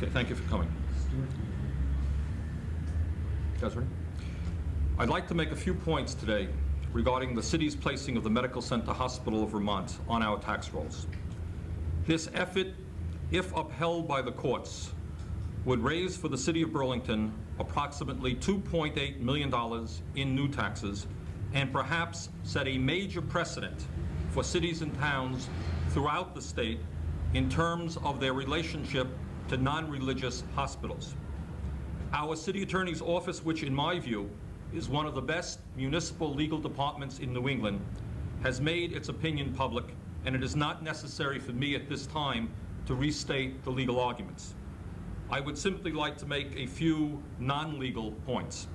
Okay, thank you for coming. You guys ready? I'd like to make a few points today regarding the city's placing of the Medical Center Hospital of Vermont on our tax rolls. This effort, if upheld by the courts, would raise for the city of Burlington approximately $2.8 million in new taxes and perhaps set a major precedent for cities and towns throughout the state in terms of their relationship to non-religious hospitals. Our city attorney's office, which in my view is one of the best municipal legal departments in New England, has made its opinion public, and it is not necessary for me at this time to restate the legal arguments. I would simply like to make a few non-legal points.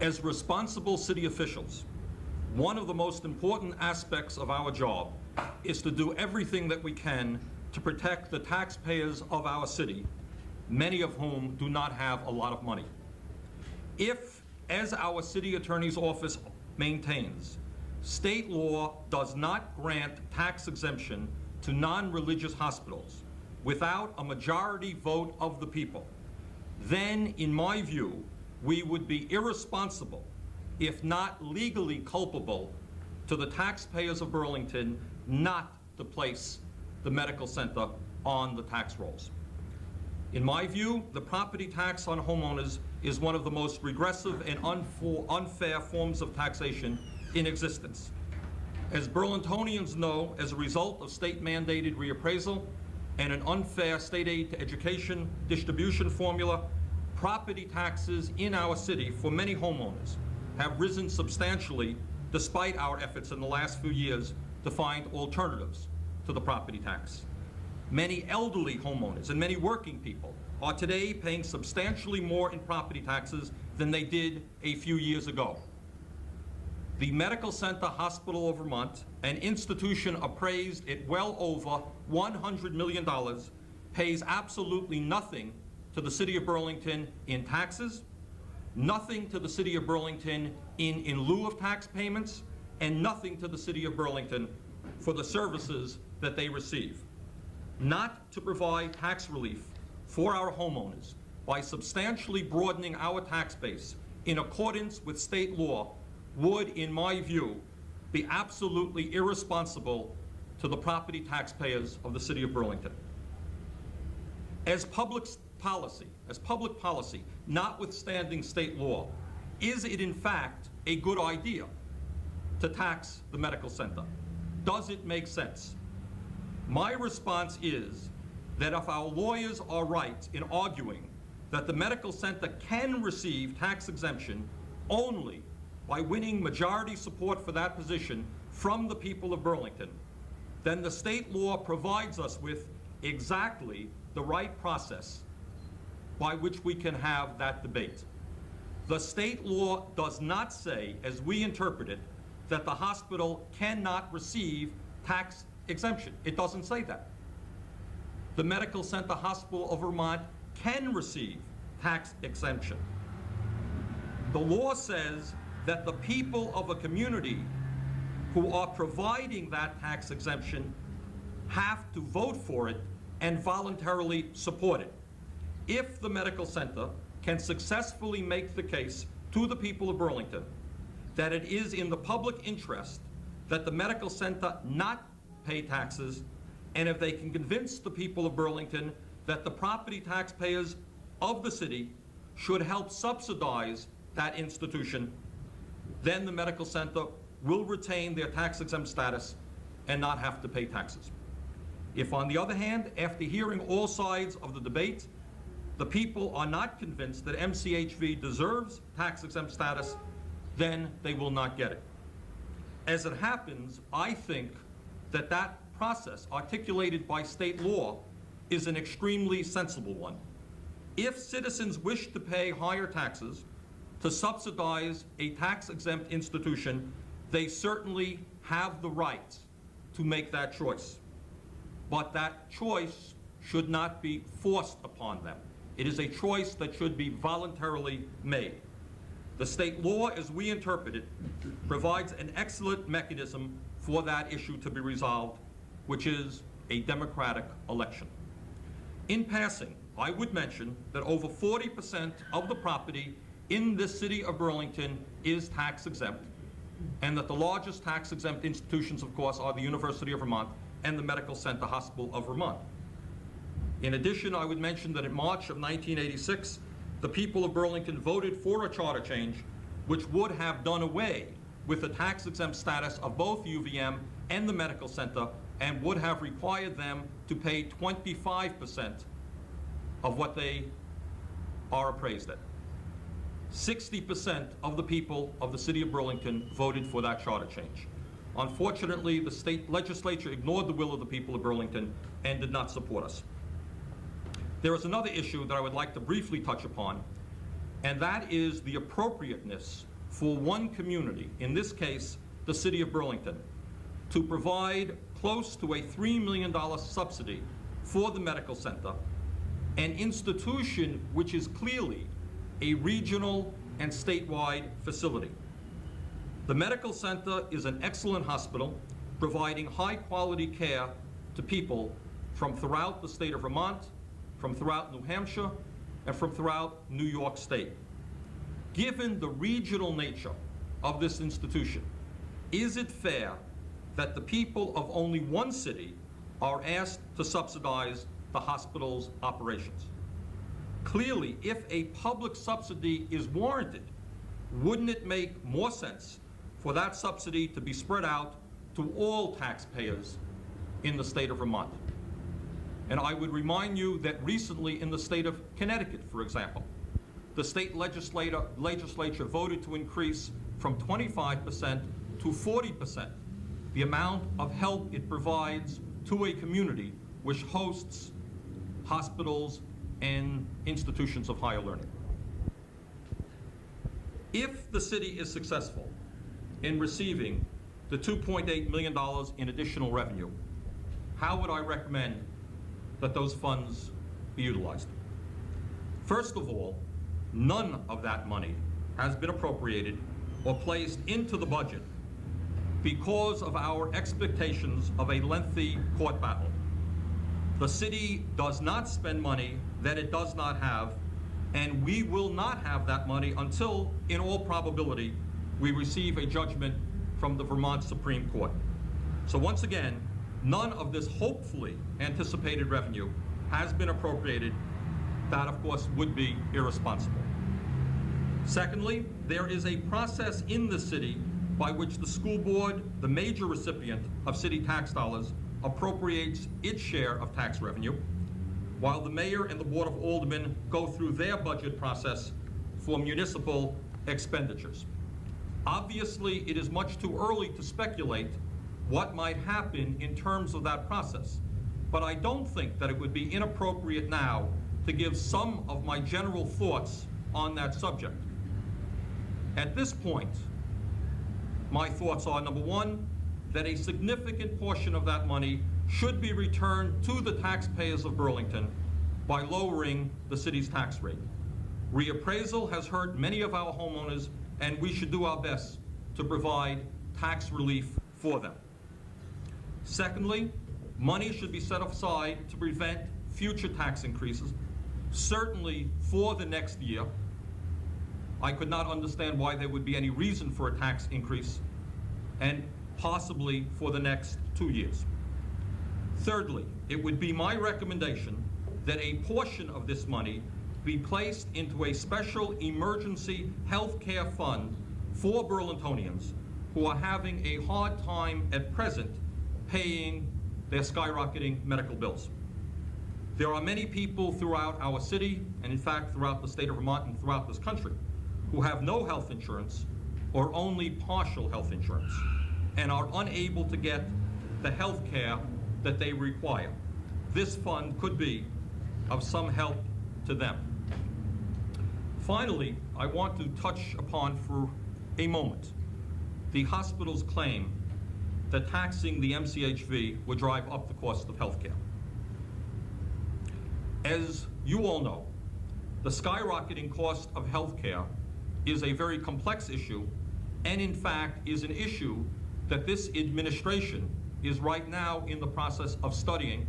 As responsible city officials, one of the most important aspects of our job is to do everything that we can to protect the taxpayers of our city, many of whom do not have a lot of money. If, as our city attorney's office maintains, state law does not grant tax exemption to non-religious hospitals without a majority vote of the people, then, in my view, we would be irresponsible, if not legally culpable, to the taxpayers of Burlington not to place the medical center on the tax rolls. In my view, the property tax on homeowners is one of the most regressive and unfair forms of taxation in existence. As Burlingtonians know, as a result of state-mandated reappraisal and an unfair state aid to education distribution formula, property taxes in our city for many homeowners have risen substantially despite our efforts in the last few years to find alternatives to the property tax. Many elderly homeowners and many working people are today paying substantially more in property taxes than they did a few years ago. The Medical Center Hospital of Vermont, an institution appraised at well over $100 million, pays absolutely nothing to the city of Burlington in taxes, nothing to the city of Burlington in lieu of tax payments, and nothing to the city of Burlington for the services that they receive. Not to provide tax relief for our homeowners by substantially broadening our tax base in accordance with state law would, in my view, be absolutely irresponsible to the property taxpayers of the city of Burlington. As public policy, notwithstanding state law, is it in fact a good idea to tax the medical center? Does it make sense? My response is that if our lawyers are right in arguing that the medical center can receive tax exemption only by winning majority support for that position from the people of Burlington, then the state law provides us with exactly the right process by which we can have that debate. The state law does not say, as we interpret it, that the hospital cannot receive tax exemption. It doesn't say that. The Medical Center Hospital of Vermont can receive tax exemption. The law says that the people of a community who are providing that tax exemption have to vote for it and voluntarily support it. If the medical center can successfully make the case to the people of Burlington that it is in the public interest that the medical center not pay taxes, and if they can convince the people of Burlington that the property taxpayers of the city should help subsidize that institution, then the medical center will retain their tax-exempt status and not have to pay taxes. If, on the other hand, after hearing all sides of the debate, the people are not convinced that MCHV deserves tax-exempt status, then they will not get it. As it happens, I think that that process articulated by state law is an extremely sensible one. If citizens wish to pay higher taxes to subsidize a tax-exempt institution, they certainly have the right to make that choice. But that choice should not be forced upon them. It is a choice that should be voluntarily made. The state law, as we interpret it, provides an excellent mechanism for that issue to be resolved, which is a democratic election. In passing, I would mention that over 40% of the property in this city of Burlington is tax exempt, and that the largest tax exempt institutions, of course, are the University of Vermont and the Medical Center Hospital of Vermont. In addition, I would mention that in March of 1986, the people of Burlington voted for a charter change which would have done away with the tax exempt status of both UVM and the Medical Center and would have required them to pay 25% of what they are appraised at. 60% of the people of the city of Burlington voted for that charter change. Unfortunately, the state legislature ignored the will of the people of Burlington and did not support us. There is another issue that I would like to briefly touch upon, and that is the appropriateness for one community, in this case, the city of Burlington, to provide close to a $3 million subsidy for the medical center, an institution which is clearly a regional and statewide facility. The medical center is an excellent hospital providing high-quality care to people from throughout the state of Vermont, from throughout New Hampshire, and from throughout New York State. Given the regional nature of this institution, is it fair that the people of only one city are asked to subsidize the hospital's operations? Clearly, if a public subsidy is warranted, wouldn't it make more sense for that subsidy to be spread out to all taxpayers in the state of Vermont? And I would remind you that recently in the state of Connecticut, for example, the state legislature voted to increase from 25% to 40% the amount of help it provides to a community which hosts hospitals and institutions of higher learning. If the city is successful in receiving the $2.8 million in additional revenue, how would I recommend that those funds be utilized? First of all, none of that money has been appropriated or placed into the budget because of our expectations of a lengthy court battle. The city does not spend money that it does not have, and we will not have that money until, in all probability, we receive a judgment from the Vermont Supreme Court. So once again, none of this hopefully anticipated revenue has been appropriated. That, of course, would be irresponsible. Secondly, there is a process in the city by which the school board, the major recipient of city tax dollars, appropriates its share of tax revenue, while the mayor and the board of aldermen go through their budget process for municipal expenditures. Obviously, it is much too early to speculate what might happen in terms of that process, but I don't think that it would be inappropriate now to give some of my general thoughts on that subject. At this point, my thoughts are, number one, that a significant portion of that money should be returned to the taxpayers of Burlington by lowering the city's tax rate. Reappraisal has hurt many of our homeowners, and we should do our best to provide tax relief for them. Secondly, money should be set aside to prevent future tax increases, certainly for the next year. I could not understand why there would be any reason for a tax increase, and possibly for the next 2 years. Thirdly, it would be my recommendation that a portion of this money be placed into a special emergency health care fund for Burlingtonians who are having a hard time at present paying their skyrocketing medical bills. There are many people throughout our city, and in fact throughout the state of Vermont and throughout this country, who have no health insurance or only partial health insurance and are unable to get the health care that they require. This fund could be of some help to them. Finally, I want to touch upon for a moment the hospital's claim that taxing the MCHV would drive up the cost of health care. As you all know, the skyrocketing cost of health care is a very complex issue, and in fact is an issue that this administration is right now in the process of studying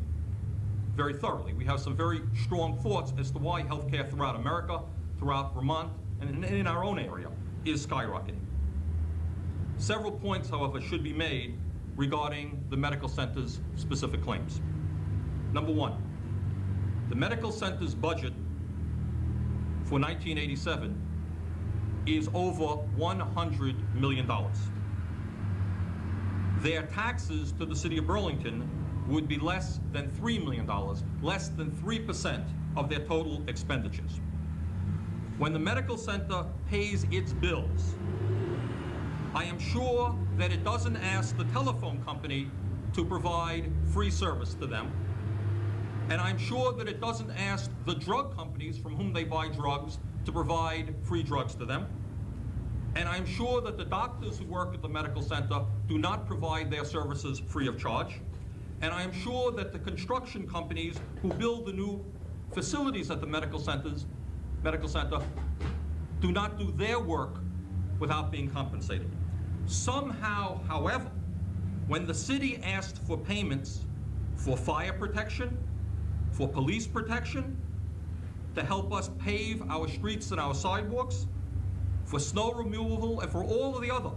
very thoroughly. We have some very strong thoughts as to why healthcare throughout America, throughout Vermont, and in our own area is skyrocketing. Several points, however, should be made regarding the medical center's specific claims. Number one, the medical center's budget for 1987 is over $100 million. Their taxes to the city of Burlington would be less than $3 million, less than 3% of their total expenditures. When the medical center pays its bills, I am sure that it doesn't ask the telephone company to provide free service to them, and I'm sure that it doesn't ask the drug companies from whom they buy drugs to provide free drugs to them. And I'm sure that the doctors who work at the medical center do not provide their services free of charge. And I am sure that the construction companies who build the new facilities at the medical center do not do their work without being compensated. Somehow, however, when the city asked for payments for fire protection, for police protection, to help us pave our streets and our sidewalks, for snow removal, and for all of the other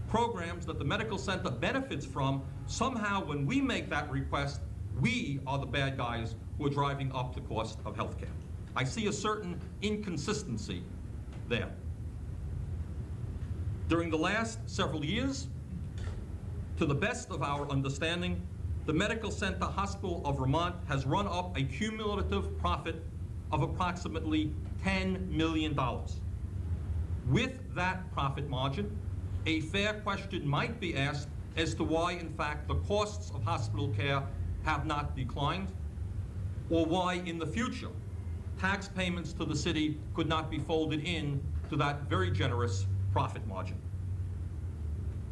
programs that the medical center benefits from, somehow when we make that request, we are the bad guys who are driving up the cost of health care. I see a certain inconsistency there. During the last several years, to the best of our understanding, the Medical Center Hospital of Vermont has run up a cumulative profit of approximately $10 million. With that profit margin, a fair question might be asked as to why, in fact, the costs of hospital care have not declined, or why, in the future, tax payments to the city could not be folded in to that very generous profit margin.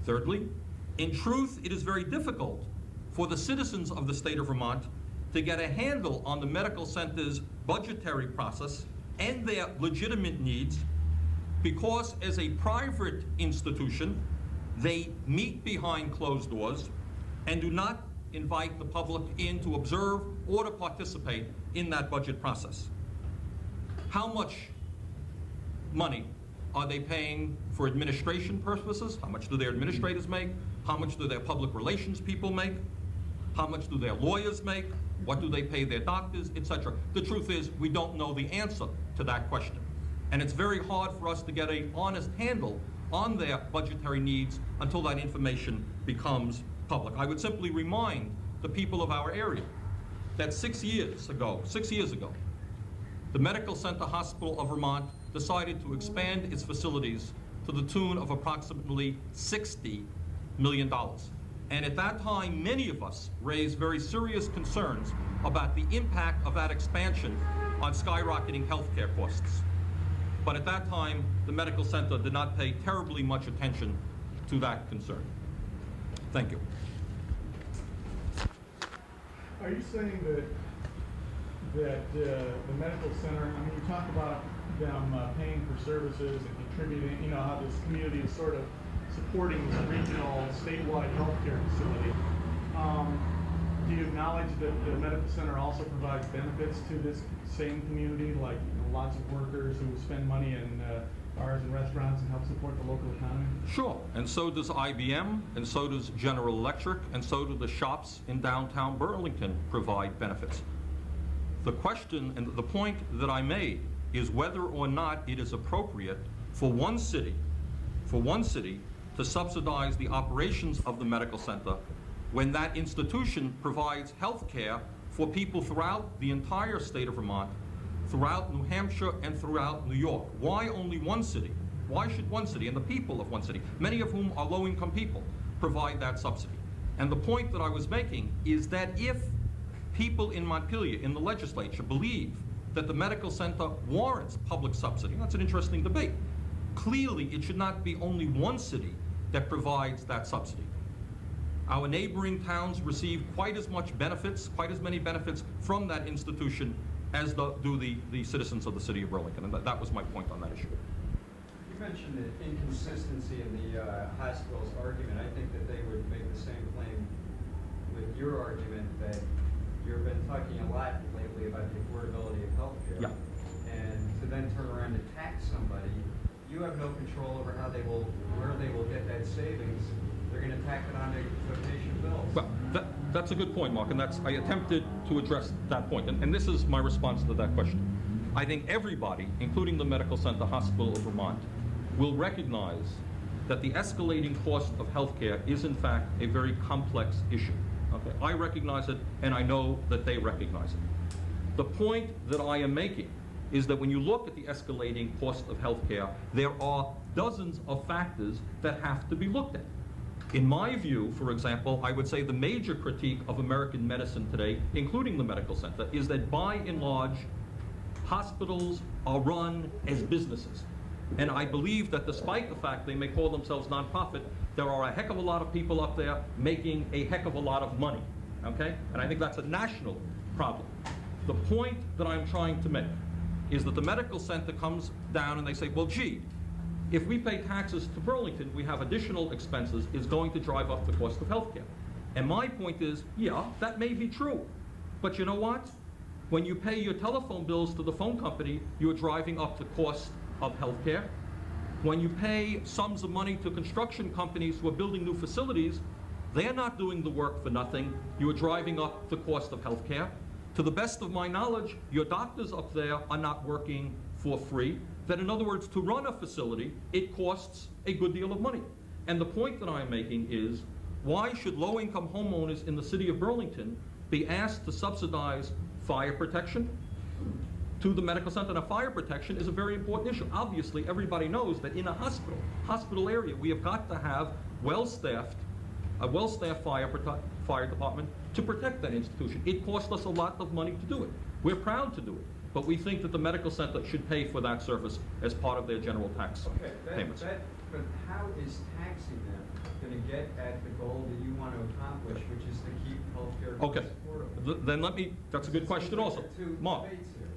Thirdly, in truth, it is very difficult for the citizens of the state of Vermont to get a handle on the medical center's budgetary process and their legitimate needs, because as a private institution, they meet behind closed doors and do not invite the public in to observe or to participate in that budget process. How much money are they paying for administration purposes? How much do their administrators make? How much do their public relations people make? How much do their lawyers make? What do they pay their doctors, etc.? The truth is, we don't know the answer to that question. And it's very hard for us to get an honest handle on their budgetary needs until that information becomes public. I would simply remind the people of our area that 6 years ago, the Medical Center Hospital of Vermont decided to expand its facilities to the tune of approximately $60 million. And at that time, many of us raised very serious concerns about the impact of that expansion on skyrocketing healthcare costs. But at that time, the medical center did not pay terribly much attention to that concern. Thank you. Are you saying that the medical center, I mean, you talk about them paying for services and contributing, you know, how this community is sort of supporting this regional statewide healthcare facility. Do you acknowledge that the medical center also provides benefits to this same community, like, you know, lots of workers who spend money in bars and restaurants and help support the local economy? Sure, and so does IBM, and so does General Electric, and so do the shops in downtown Burlington provide benefits. The question and the point that I made is whether or not it is appropriate for one city to subsidize the operations of the medical center when that institution provides health care for people throughout the entire state of Vermont, throughout New Hampshire, and throughout New York. Why only one city? Why should one city and the people of one city, many of whom are low-income people, provide that subsidy? And the point that I was making is that if people in Montpelier, in the legislature, believe that the medical center warrants public subsidy, that's an interesting debate. Clearly, it should not be only one city that provides that subsidy. Our neighboring towns receive quite as many benefits from that institution as do the citizens of the city of Burlington, and that was my point on that issue. You mentioned the inconsistency in the hospital's argument. I think that they would make the same claim with your argument that you've been talking a lot lately about the affordability of healthcare. Yeah. And to then turn around and tax somebody, you have no control over where they will get that savings. They're gonna tack it on to patient bills. Well, that's a good point, Mark, and I attempted to address that point, and this is my response to that question. I think everybody, including the Medical Center Hospital of Vermont, will recognize that the escalating cost of healthcare is in fact a very complex issue. Okay? I recognize it, and I know that they recognize it. The point that I am making is that when you look at the escalating cost of healthcare, there are dozens of factors that have to be looked at. In my view, for example, I would say the major critique of American medicine today, including the medical center, is that by and large, hospitals are run as businesses. And I believe that despite the fact they may call themselves nonprofit, there are a heck of a lot of people up there making a heck of a lot of money, okay? And I think that's a national problem. The point that I'm trying to make is that the medical center comes down and they say, well, gee, if we pay taxes to Burlington, we have additional expenses, is going to drive up the cost of healthcare. And my point is, yeah, that may be true. But you know what? When you pay your telephone bills to the phone company, you're driving up the cost of healthcare. When you pay sums of money to construction companies who are building new facilities, they're not doing the work for nothing. You are driving up the cost of healthcare. To the best of my knowledge, your doctors up there are not working for free. That in other words, to run a facility, it costs a good deal of money. And the point that I'm making is, why should low-income homeowners in the city of Burlington be asked to subsidize fire protection to the medical center? Now, fire protection is a very important issue. Obviously, everybody knows that in a hospital area, we have got to have a well-staffed fire department to protect that institution. It costs us a lot of money to do it. We're proud to do it. But we think that the medical center should pay for that service as part of their general tax payments. But how is taxing them going to get at the goal that you want to accomplish, which is to keep healthcare Okay. affordable? Then that's a good question also. Mark,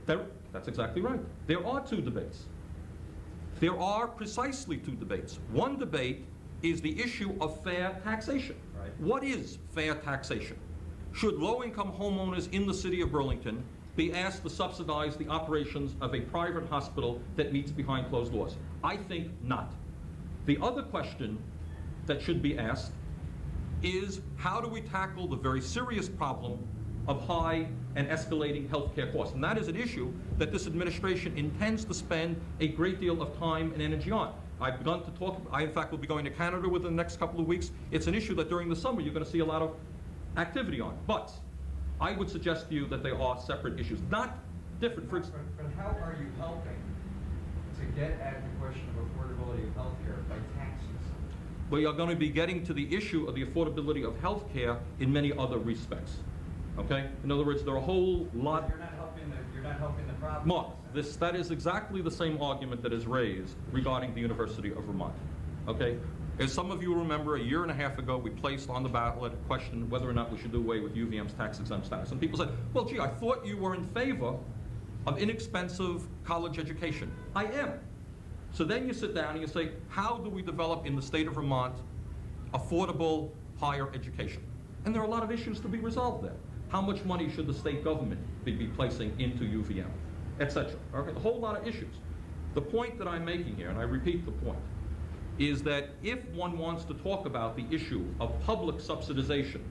There. that's exactly right. There are two debates. There are precisely two debates. One debate is the issue of fair taxation. Right. What is fair taxation? Should low-income homeowners in the city of Burlington be asked to subsidize the operations of a private hospital that meets behind closed doors? I think not. The other question that should be asked is, how do we tackle the very serious problem of high and escalating healthcare costs? And that is an issue that this administration intends to spend a great deal of time and energy on. I've begun to talk, I in fact will be going to Canada within the next couple of weeks. It's an issue that during the summer you're going to see a lot of activity on. But I would suggest to you that they are separate issues, not different. But how are you helping to get at the question of affordability of healthcare by taxing something? We are going to be getting to the issue of the affordability of health care in many other respects. Okay? In other words, there are a whole lot. You're not helping the problem. Mark, that is exactly the same argument that is raised regarding the University of Vermont. Okay? As some of you remember, a year and a half ago, we placed on the ballot a question whether or not we should do away with UVM's tax-exempt status. And people said, well, gee, I thought you were in favor of inexpensive college education. I am. So then you sit down and you say, how do we develop in the state of Vermont affordable higher education? And there are a lot of issues to be resolved there. How much money should the state government be placing into UVM, et cetera? Okay, a whole lot of issues. The point that I'm making here, and I repeat the point, is that if one wants to talk about the issue of public subsidization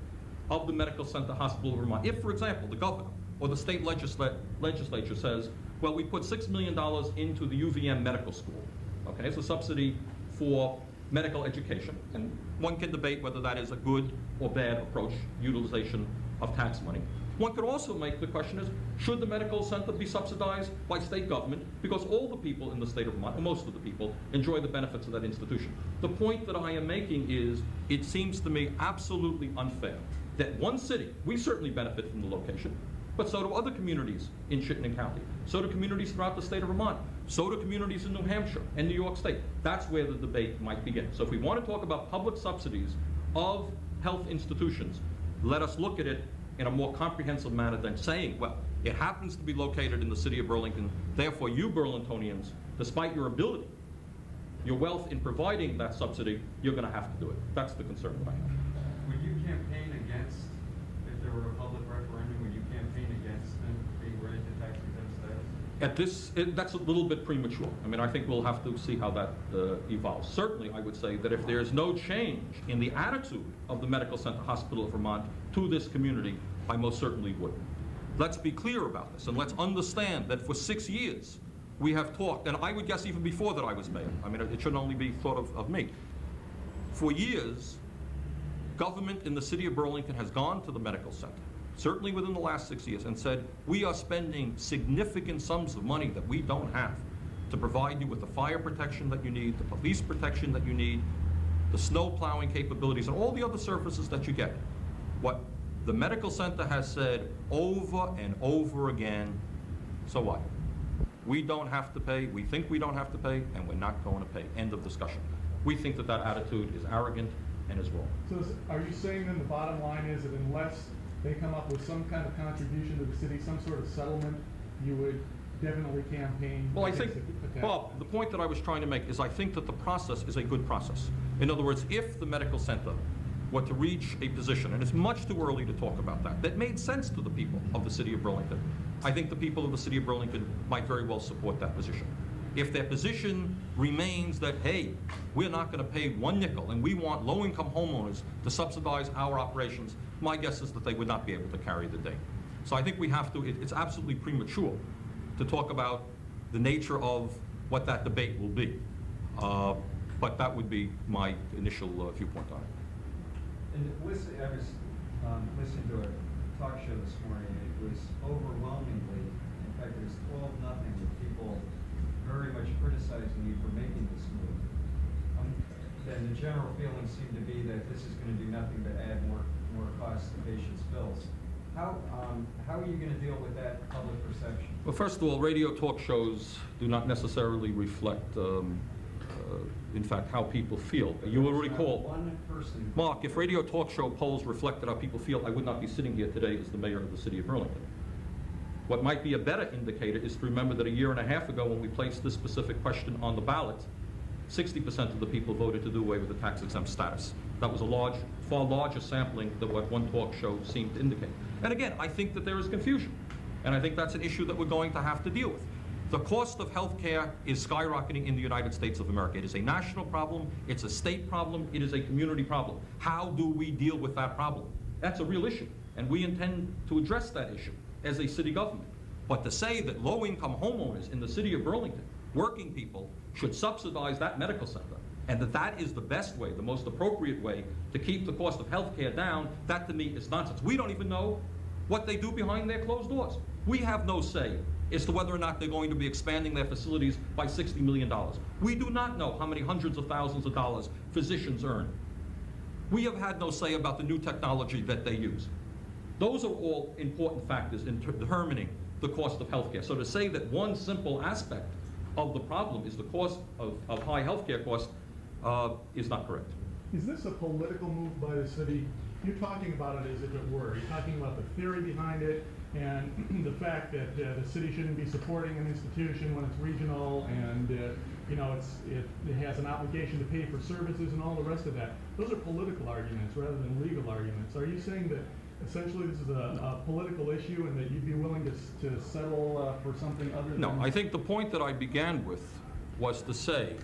of the Medical Center Hospital of Vermont, if, for example, the governor or the state legislature says, well, we put $6 million into the UVM medical school, okay, it's a subsidy for medical education, and one can debate whether that is a good or bad approach, utilization of tax money. One could also make the question is, should the medical center be subsidized by state government? Because all the people in the state of Vermont, or most of the people, enjoy the benefits of that institution. The point that I am making is, it seems to me absolutely unfair that one city, we certainly benefit from the location, but so do other communities in Chittenden County. So do communities throughout the state of Vermont. So do communities in New Hampshire and New York State. That's where the debate might begin. So if we want to talk about public subsidies of health institutions, let us look at it in a more comprehensive manner than saying, well, it happens to be located in the city of Burlington, therefore you Burlingtonians, despite your ability, your wealth in providing that subsidy, you're going to have to do it. That's the concern that I have. Would you campaign against, if there were a public referendum, would you That's a little bit premature. I mean, I think we'll have to see how that evolves. Certainly, I would say that if there's no change in the attitude of the Medical Center Hospital of Vermont to this community, I most certainly would. Let's be clear about this, and let's understand that for 6 years, we have talked, and I would guess even before that I was mayor. I mean, it shouldn't only be thought of me. For years, government in the city of Burlington has gone to the medical center, certainly within the last 6 years, and said, we are spending significant sums of money that we don't have to provide you with the fire protection that you need, the police protection that you need, the snow plowing capabilities, and all the other services that you get. What the medical center has said over and over again, so what? We don't have to pay, we think we don't have to pay, and we're not going to pay. End of discussion. We think that that attitude is arrogant and is wrong. So are you saying then the bottom line is that unless they come up with some kind of contribution to the city, some sort of settlement, you would definitely campaign? Well, I think, Bob, the point that I was trying to make is I think that the process is a good process. In other words, if the medical center were to reach a position, and it's much too early to talk about that made sense to the people of the city of Burlington, I think the people of the city of Burlington might very well support that position. If their position remains that, hey, we're not going to pay one nickel and we want low-income homeowners to subsidize our operations, my guess is that they would not be able to carry the day. So I think we have to, it's absolutely premature to talk about the nature of what that debate will be. But that would be my initial viewpoint on it. And I was listening to a talk show this morning, and it was overwhelmingly, in fact, it was 12-0, with people very much criticizing you for making this move. And the general feeling seemed to be that this is going to do nothing but add more costs to patients' bills. How are you going to deal with that public perception? Well, first of all, radio talk shows do not necessarily reflect, in fact, how people feel. You will recall, one person. Mark, if radio talk show polls reflected how people feel, I would not be sitting here today as the mayor of the city of Burlington. What might be a better indicator is to remember that a year and a half ago, when we placed this specific question on the ballot, 60% of the people voted to do away with the tax-exempt status. That was a far larger sampling than what one talk show seemed to indicate. And again, I think that there is confusion, and I think that's an issue that we're going to have to deal with. The cost of health care is skyrocketing in the United States of America. It is a national problem, it's a state problem, it is a community problem. How do we deal with that problem? That's a real issue, and we intend to address that issue as a city government. But to say that low-income homeowners in the city of Burlington, working people, should subsidize that medical center, and that is the best way, the most appropriate way to keep the cost of health care down, that to me is nonsense. We don't even know what they do behind their closed doors. We have no say as to whether or not they're going to be expanding their facilities by $60 million. We do not know how many hundreds of thousands of dollars physicians earn. We have had no say about the new technology that they use. Those are all important factors in determining the cost of health care. So to say that one simple aspect of the problem is the cost of high health care costs is not correct. Is this a political move by the city? You're talking about it as if it were. You're talking about the theory behind it and the fact that the city shouldn't be supporting an institution when it's regional and you know, it has an obligation to pay for services and all the rest of that. Those are political arguments rather than legal arguments. Are you saying that essentially this is a political issue and that you'd be willing to settle for something other than... No, I think the point that I began with was to say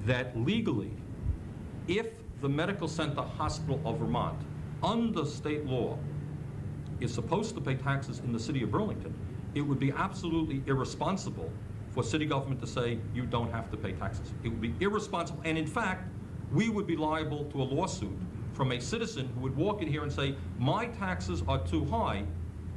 that legally, if the Medical Center Hospital of Vermont, under state law, is supposed to pay taxes in the city of Burlington, it would be absolutely irresponsible for city government to say you don't have to pay taxes. It would be irresponsible, and in fact, we would be liable to a lawsuit from a citizen who would walk in here and say, my taxes are too high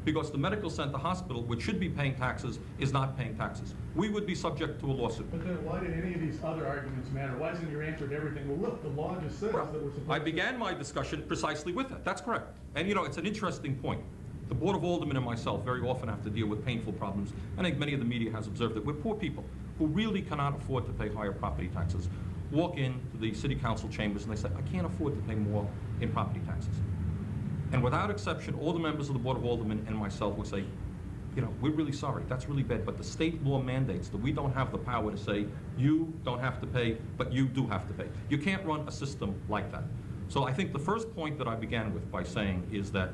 because the medical center hospital, which should be paying taxes, is not paying taxes. We would be subject to a lawsuit. But then why did any of these other arguments matter? Why isn't your answer to everything, well, look, the law just says that we're supposed to... I began my discussion precisely with that. That's correct. And you know, it's an interesting point. The Board of Aldermen and myself very often have to deal with painful problems. I think many of the media has observed that we're poor people who really cannot afford to pay higher property taxes. Walk into the city council chambers and they say, I can't afford to pay more in property taxes. And without exception, all the members of the Board of Aldermen and myself would say, you know, we're really sorry, that's really bad, but the state law mandates that we don't have the power to say, you don't have to pay, but you do have to pay. You can't run a system like that. So I think the first point that I began with by saying is that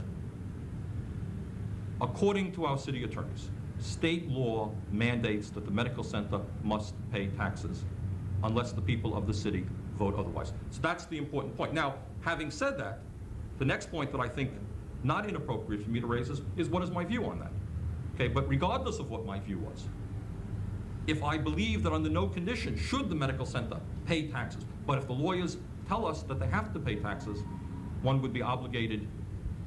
according to our city attorneys, state law mandates that the medical center must pay taxes unless the people of the city vote otherwise. So that's the important point. Now, having said that, the next point that I think not inappropriate for me to raise is what is my view on that? Okay, but regardless of what my view was, if I believe that under no condition should the medical center pay taxes, but if the lawyers tell us that they have to pay taxes, one would be obligated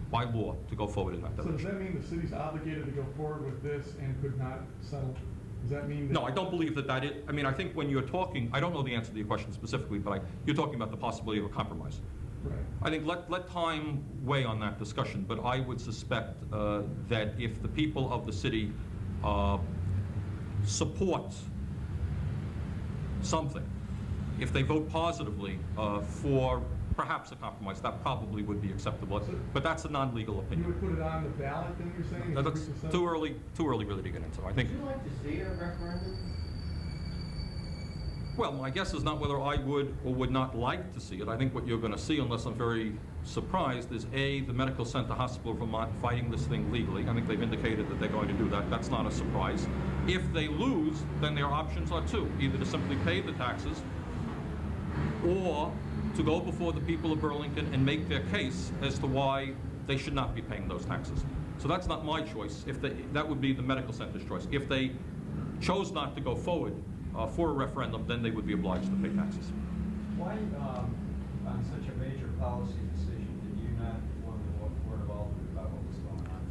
by law to go forward in that So direction. does that mean the city's obligated to go forward with this and could not settle? Does that mean that? No, I don't believe that is, I mean, I think when you're talking, I don't know the answer to your question specifically, but you're talking about the possibility of a compromise. Right. I think let time weigh on that discussion, but I would suspect that if the people of the city support something, if they vote positively for perhaps a compromise, that probably would be acceptable. But that's a non-legal You opinion. would put it on the ballot, then you're saying? No, if that's we could too settle? early really to get into. I think. Would you like to see a referendum? Well, my guess is not whether I would or would not like to see it. I think what you're going to see, unless I'm very surprised, is A, the Medical Center Hospital of Vermont fighting this thing legally. I think they've indicated that they're going to do that. That's not a surprise. If they lose, then their options are two: either to simply pay the taxes or to go before the people of Burlington and make their case as to why they should not be paying those taxes. So that's not my choice. That would be the medical center's choice. If they chose not to go forward for a referendum, then they would be obliged to pay taxes. Why, on such a major policy decision, did you not inform the Board of Aldermen about what was going on?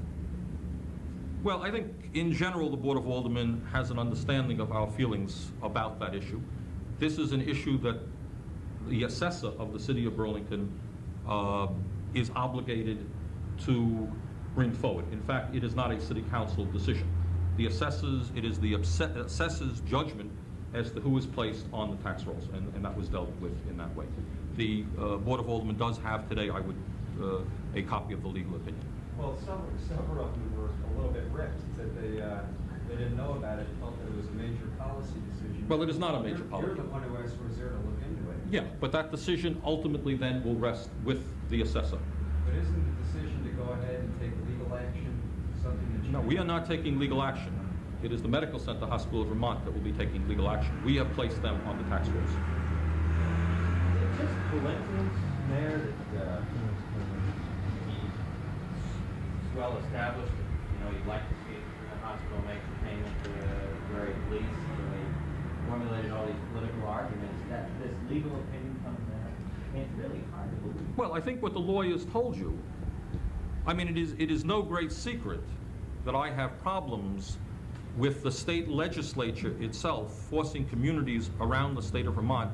Well, I think in general the Board of Aldermen has an understanding of our feelings about that issue. This is an issue that the assessor of the city of Burlington is obligated to bring forward. In fact, it is not a city council decision. It is the assessor's judgment as to who is placed on the tax rolls, and that was dealt with in that way. The Board of Aldermen does have today, a copy of the legal opinion. Well, some of them were a little bit ripped, that they didn't know about it, felt that it was a major policy decision. Well, it is not a major policy. You're the one who was there to look into it. Yeah, but that decision ultimately then will rest with the assessor. But isn't the decision to go ahead and take legal action something that you... No, we are not taking legal action. It is the Medical Center Hospital of Vermont that will be taking legal action. We have placed them on the tax rolls. Is it just coincidence, Mayor, that he's well established, that, you'd like to see the hospital make the payment to the very least, and they formulated all these political arguments, that this legal opinion comes out? I mean, it's really hard to believe. Well, I think what the lawyers told you, I mean, it is no great secret that I have problems with the state legislature itself forcing communities around the state of Vermont,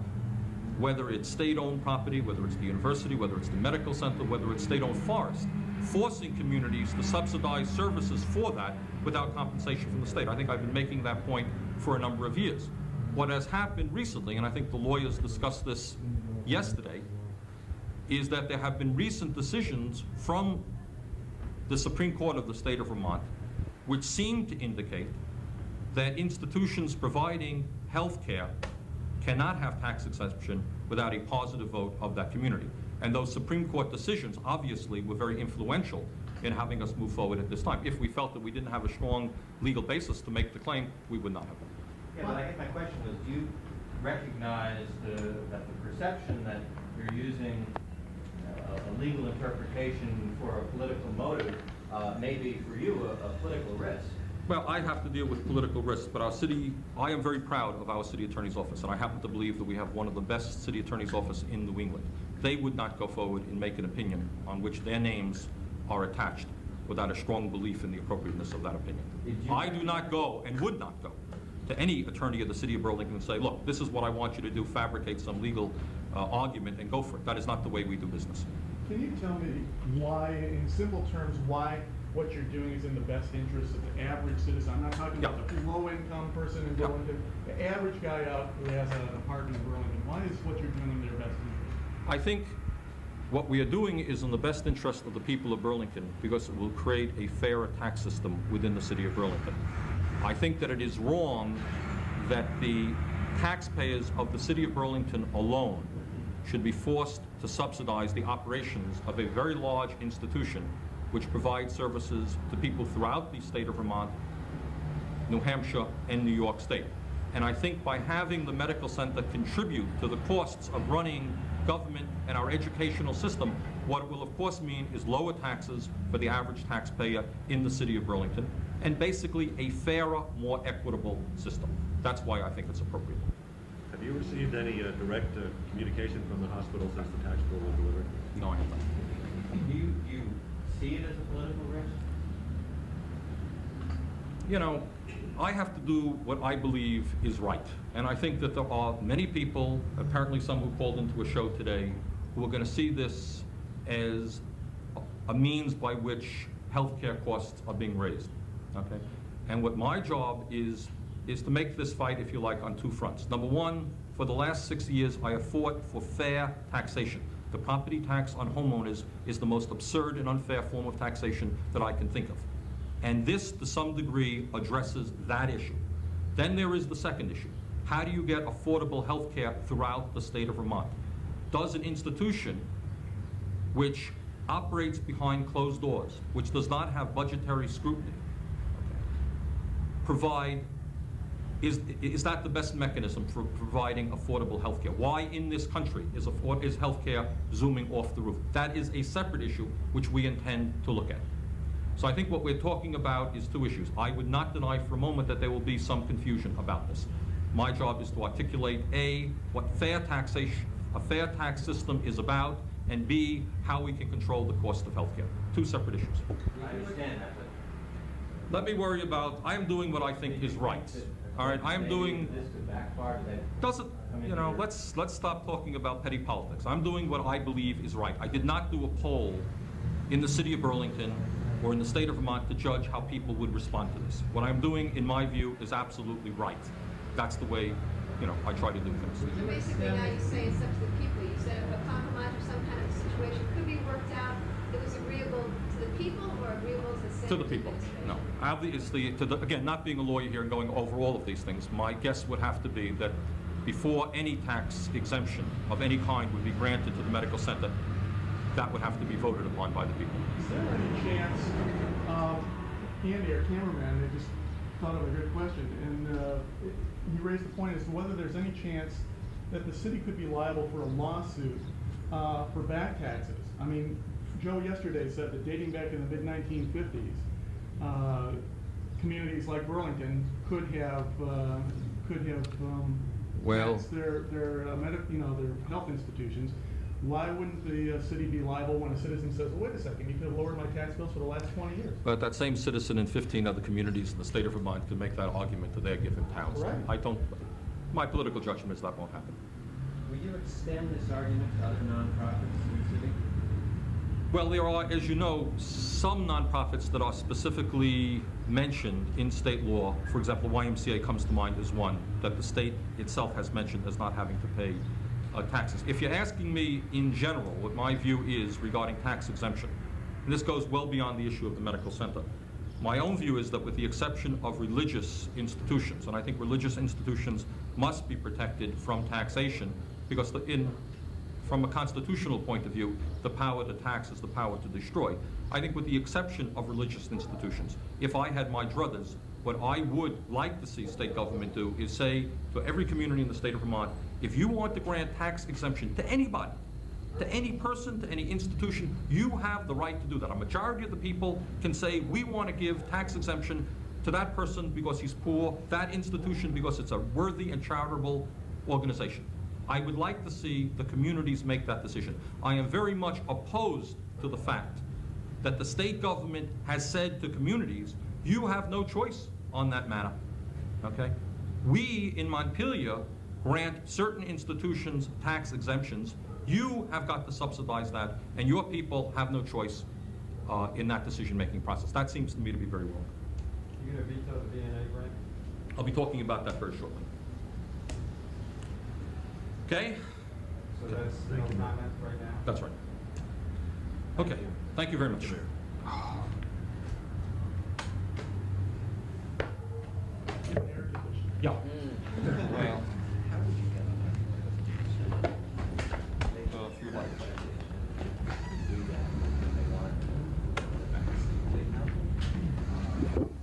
whether it's state-owned property, whether it's the university, whether it's the medical center, whether it's state-owned forest, forcing communities to subsidize services for that without compensation from the state. I think I've been making that point for a number of years. What has happened recently, and I think the lawyers discussed this yesterday, is that there have been recent decisions from the Supreme Court of the state of Vermont which seem to indicate that institutions providing health care cannot have tax exemption without a positive vote of that community. And those Supreme Court decisions obviously were very influential in having us move forward at this time. If we felt that we didn't have a strong legal basis to make the claim, we would not have done it. Yeah, but I guess my question was, do you recognize that the perception that you're using a legal interpretation for a political motive may be for you a political risk? Well, I have to deal with political risks, but I am very proud of our city attorney's office, and I happen to believe that we have one of the best city attorney's office in New England. They would not go forward and make an opinion on which their names are attached without a strong belief in the appropriateness of that opinion. I do not go and would not go to any attorney of the city of Burlington and say, look, this is what I want you to do, fabricate some legal argument and go for it. That is not the way we do business. Can you tell me why, in simple terms, why what you're doing is in the best interest of the average citizen? I'm not talking about the low-income person in Burlington. The average guy out who has an apartment in Burlington. Why is what you're doing in their best interest? I think what we are doing is in the best interest of the people of Burlington because it will create a fairer tax system within the city of Burlington. I think that it is wrong that the taxpayers of the city of Burlington alone should be forced to subsidize the operations of a very large institution which provides services to people throughout the state of Vermont New Hampshire, and New York State. And I think by having the medical center contribute to the costs of running government and our educational system, what it will of course mean is lower taxes for the average taxpayer in the city of Burlington, and basically a fairer, more equitable system. That's why I think it's appropriate. Have you received any direct communication from the hospital since the tax bill was delivered? No, I have not. Do you see it as a political risk? You know, I have to do what I believe is right. And I think that there are many people, apparently some who called into a show today, who are going to see this as a means by which healthcare costs are being raised. Okay? And what my job is to make this fight, if you like, on two fronts. Number one, for the last 6 years, I have fought for fair taxation. The property tax on homeowners is the most absurd and unfair form of taxation that I can think of. And this, to some degree, addresses that issue. Then there is the second issue. How do you get affordable health care throughout the state of Vermont? Does an institution which operates behind closed doors, which does not have budgetary scrutiny, provide, is that the best mechanism for providing affordable health care? Why in this country is health care zooming off the roof? That is a separate issue which we intend to look at. So I think what we're talking about is two issues. I would not deny for a moment that there will be some confusion about this. My job is to articulate A, what fair taxation, a fair tax system is about, and B, how we can control the cost of healthcare. Two separate issues. I understand that, but Let me worry about, I am doing what I think is right. All right, I am doing, this could backfire, that doesn't, you know, let's stop talking about petty politics. I'm doing what I believe is right. I did not do a poll in the city of Burlington or in the state of Vermont to judge how people would respond to this. What I'm doing, in my view, is absolutely right. That's the way, you know, I try to do things. So basically now you're saying it's up to the people. You said if a compromise or some kind of situation could be worked out, it was agreeable to the people or agreeable to the Senate? To the people, no. Obviously, again, not being a lawyer here and going over all of these things, my guess would have to be that before any tax exemption of any kind would be granted to the medical center, that would have to be voted upon by the people. Is there any chance, Andy, our cameraman, I just thought of a good question, and he raised the point as to whether there's any chance that the city could be liable for a lawsuit for back taxes. I mean, Joe yesterday said that dating back in the mid-1950s, communities like Burlington could have Well- taxed their their health institutions. Why wouldn't the city be liable when a citizen says, well, wait a second, you could have lowered my tax bills for the last 20 years? But that same citizen in 15 other communities in the state of Vermont could make that argument to their given towns. Right. My political judgment is that won't happen. will you extend this argument to other nonprofits in the city? Well, there are, as you know, some nonprofits that are specifically mentioned in state law. For example, YMCA comes to mind as one that the state itself has mentioned as not having to pay taxes. If you're asking me in general what my view is regarding tax exemption, and this goes well beyond the issue of the medical center, my own view is that with the exception of religious institutions, and I think religious institutions must be protected from taxation because from a constitutional point of view, the power to tax is the power to destroy. I think with the exception of religious institutions, if I had my druthers, what I would like to see state government do is say to every community in the state of Vermont, if you want to grant tax exemption to anybody, to any person, to any institution, you have the right to do that. A majority of the people can say, we want to give tax exemption to that person because he's poor, that institution because it's a worthy and charitable organization. I would like to see the communities make that decision. I am very much opposed to the fact that the state government has said to communities, you have no choice on that matter, okay? We in Montpelier grant certain institutions tax exemptions. You have got to subsidize that, and your people have no choice in that decision-making process. That seems to me to be very wrong. You gonna veto the VNA grant? I'll be talking about that very shortly. Okay? So that's no Thank you. comment right now? That's right. Okay, thank you very much. Yeah. Well, If you like. do that when they want it.